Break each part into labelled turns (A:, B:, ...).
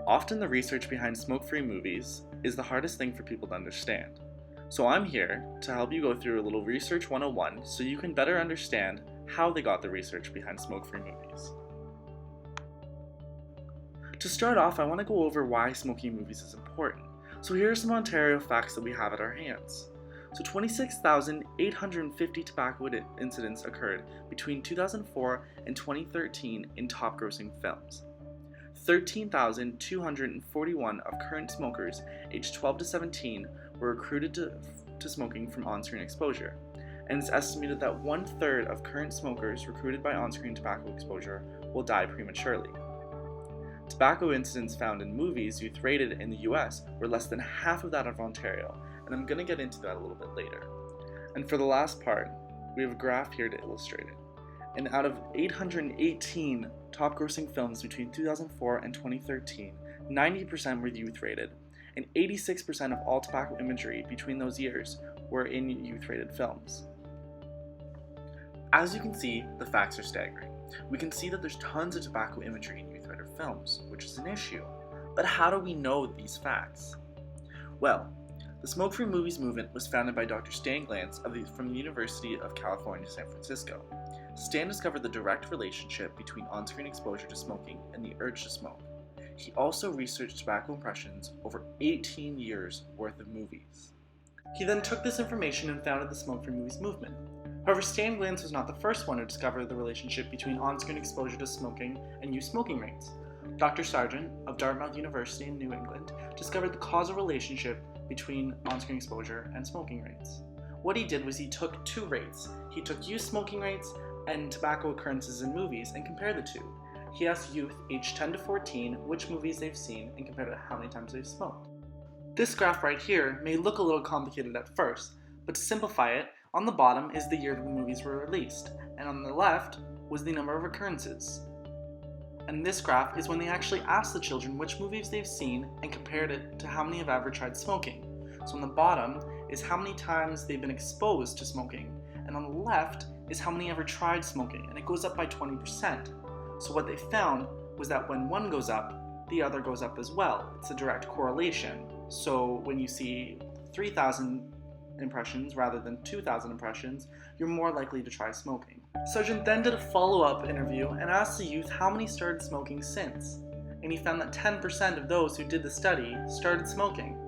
A: Often the research behind smoke-free movies is the hardest thing for people to understand. So I'm here to help you go through a little Research 101 so you can better understand how they got the research behind smoke-free movies. To start off, I want to go over why smoking movies is important. So here are some Ontario facts that we have at our hands. So 26,850 tobacco incidents occurred between 2004 and 2013 in top-grossing films. 13,241 of current smokers aged 12 to 17 were recruited to smoking from on-screen exposure, and it's estimated that 1/3 of current smokers recruited by on-screen tobacco exposure will die prematurely. Tobacco incidents found in movies youth rated in the US were less than half of that of Ontario, and I'm going to get into that a little bit later. And for the last part, we have a graph here to illustrate it. And out of 818 top-grossing films between 2004 and 2013, 90% were youth-rated, and 86% of all tobacco imagery between those years were in youth-rated films. As you can see, the facts are staggering. We can see that there's tons of tobacco imagery in youth-rated films, which is an issue. But how do we know these facts? Well, the smoke-free movies movement was founded by Dr. Stan Glantz from the University of California, San Francisco. Stan discovered the direct relationship between on-screen exposure to smoking and the urge to smoke. He also researched tobacco impressions over 18 years worth of movies. He then took this information and founded the smoke-free movies movement. However, Stan Glantz was not the first one to discover the relationship between on-screen exposure to smoking and youth smoking rates. Dr. Sargent of Dartmouth University in New England discovered the causal relationship between on-screen exposure and smoking rates. What he did was he took two rates. He took youth smoking rates and tobacco occurrences in movies and compared the two. He asked youth aged 10 to 14 which movies they've seen and compared it to how many times they've smoked. This graph right here may look a little complicated at first, but to simplify it, on the bottom is the year the movies were released, and on the left was the number of occurrences. And this graph is when they actually asked the children which movies they've seen and compared it to how many have ever tried smoking. So on the bottom is how many times they've been exposed to smoking, and on the left is how many ever tried smoking, and it goes up by 20%. So what they found was that when one goes up, the other goes up as well. It's a direct correlation. So when you see 3,000 impressions rather than 2,000 impressions, you're more likely to try smoking. Sargent then did a follow-up interview and asked the youth how many started smoking since, and he found that 10% of those who did the study started smoking.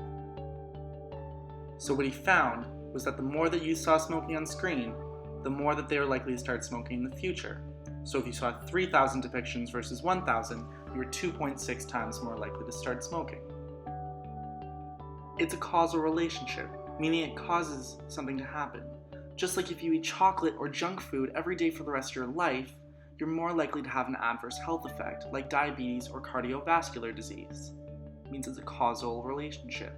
A: So what he found was that the more that you saw smoking on screen, the more that they were likely to start smoking in the future. So if you saw 3,000 depictions versus 1,000, you were 2.6 times more likely to start smoking. It's a causal relationship, meaning it causes something to happen. Just like if you eat chocolate or junk food every day for the rest of your life, you're more likely to have an adverse health effect, like diabetes or cardiovascular disease. It means it's a causal relationship.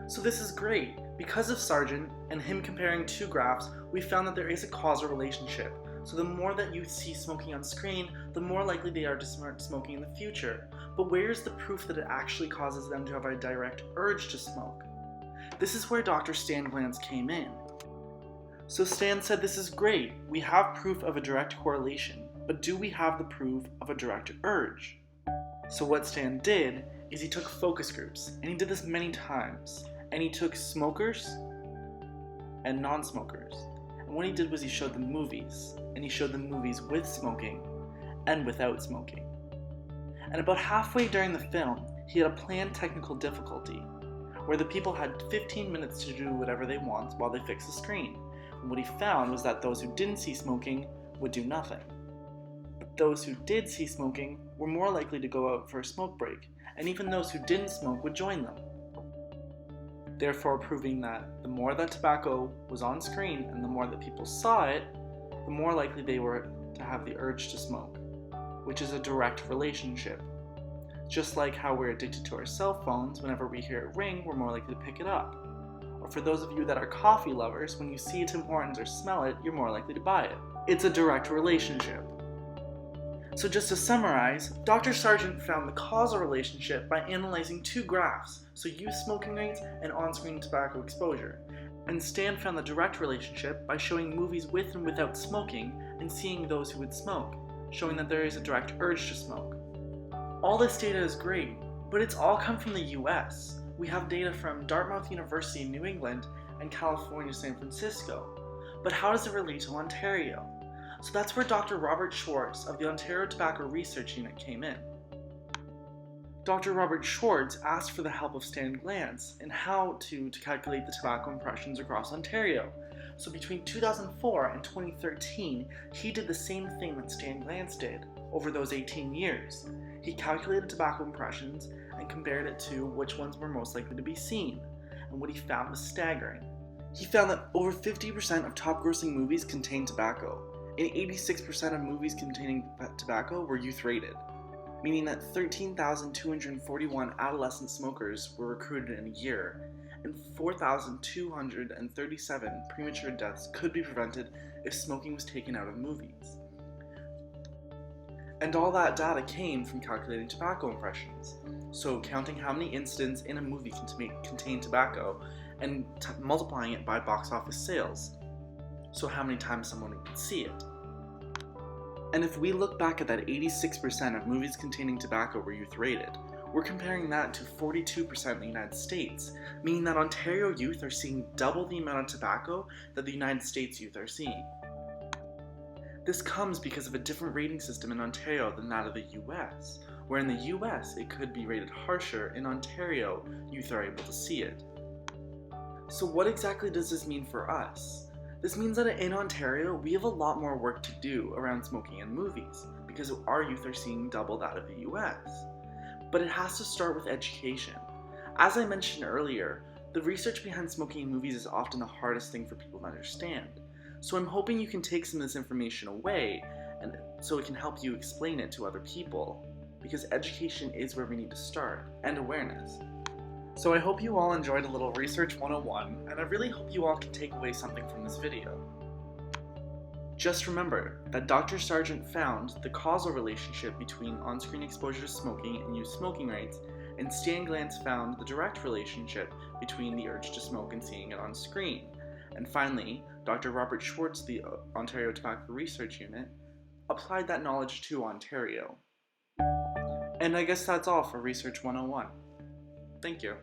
A: So this is great. Because of Sargent and him comparing two graphs, we found that there is a causal relationship. So the more that you see smoking on screen, the more likely they are to start smoking in the future. But where's the proof that it actually causes them to have a direct urge to smoke? This is where Dr. Stan Glantz came in. So Stan said, this is great, we have proof of a direct correlation, but do we have the proof of a direct urge? So what Stan did is he took focus groups, and he did this many times, and he took smokers and non-smokers. And what he did was he showed them movies, and he showed them movies with smoking and without smoking. And about halfway during the film, he had a planned technical difficulty, where the people had 15 minutes to do whatever they want while they fixed the screen. And what he found was that those who didn't see smoking would do nothing. But those who did see smoking were more likely to go out for a smoke break, and even those who didn't smoke would join them. Therefore proving that the more that tobacco was on screen and the more that people saw it, the more likely they were to have the urge to smoke, which is a direct relationship. Just like how we're addicted to our cell phones, whenever we hear it ring, we're more likely to pick it up. Or for those of you that are coffee lovers, when you see a Tim Hortons or smell it, you're more likely to buy it. It's a direct relationship. So just to summarize, Dr. Sargent found the causal relationship by analyzing two graphs, so youth smoking rates and on-screen tobacco exposure. And Stan found the direct relationship by showing movies with and without smoking and seeing those who would smoke, showing that there is a direct urge to smoke. All this data is great, But it's all come from the US. We have data from Dartmouth University in New England and California, San Francisco. But how does it relate to Ontario? So that's where Dr. Robert Schwartz of the Ontario Tobacco Research Unit came in. Dr. Robert Schwartz asked for the help of Stan Glantz in how to calculate the tobacco impressions across Ontario. So between 2004 and 2013, he did the same thing that Stan Glantz did over those 18 years. He calculated tobacco impressions and compared it to which ones were most likely to be seen. And what he found was staggering. He found that over 50% of top-grossing movies contained tobacco, and 86% of movies containing tobacco were youth-rated, meaning that 13,241 adolescent smokers were recruited in a year, and 4,237 premature deaths could be prevented if smoking was taken out of movies. And all that data came from calculating tobacco impressions, so counting how many incidents in a movie contain tobacco and multiplying it by box office sales, so how many times someone would see it. And if we look back at that 86% of movies containing tobacco were youth-rated, we're comparing that to 42% in the United States, meaning that Ontario youth are seeing double the amount of tobacco that the United States youth are seeing. This comes because of a different rating system in Ontario than that of the US, where in the US it could be rated harsher, in Ontario youth are able to see it. So what exactly does this mean for us? This means that in Ontario, we have a lot more work to do around smoking in movies, because our youth are seeing double that of the US. But it has to start with education. As I mentioned earlier, the research behind smoking in movies is often the hardest thing for people to understand. So I'm hoping you can take some of this information away, and so it can help you explain it to other people, because education is where we need to start, and awareness. So I hope you all enjoyed a little Research 101, and I really hope you all can take away something from this video. Just remember that Dr. Sargent found the causal relationship between on-screen exposure to smoking and youth smoking rates, and Stan Glantz found the direct relationship between the urge to smoke and seeing it on screen. And finally, Dr. Robert Schwartz of the Ontario Tobacco Research Unit applied that knowledge to Ontario. And I guess that's all for Research 101. Thank you.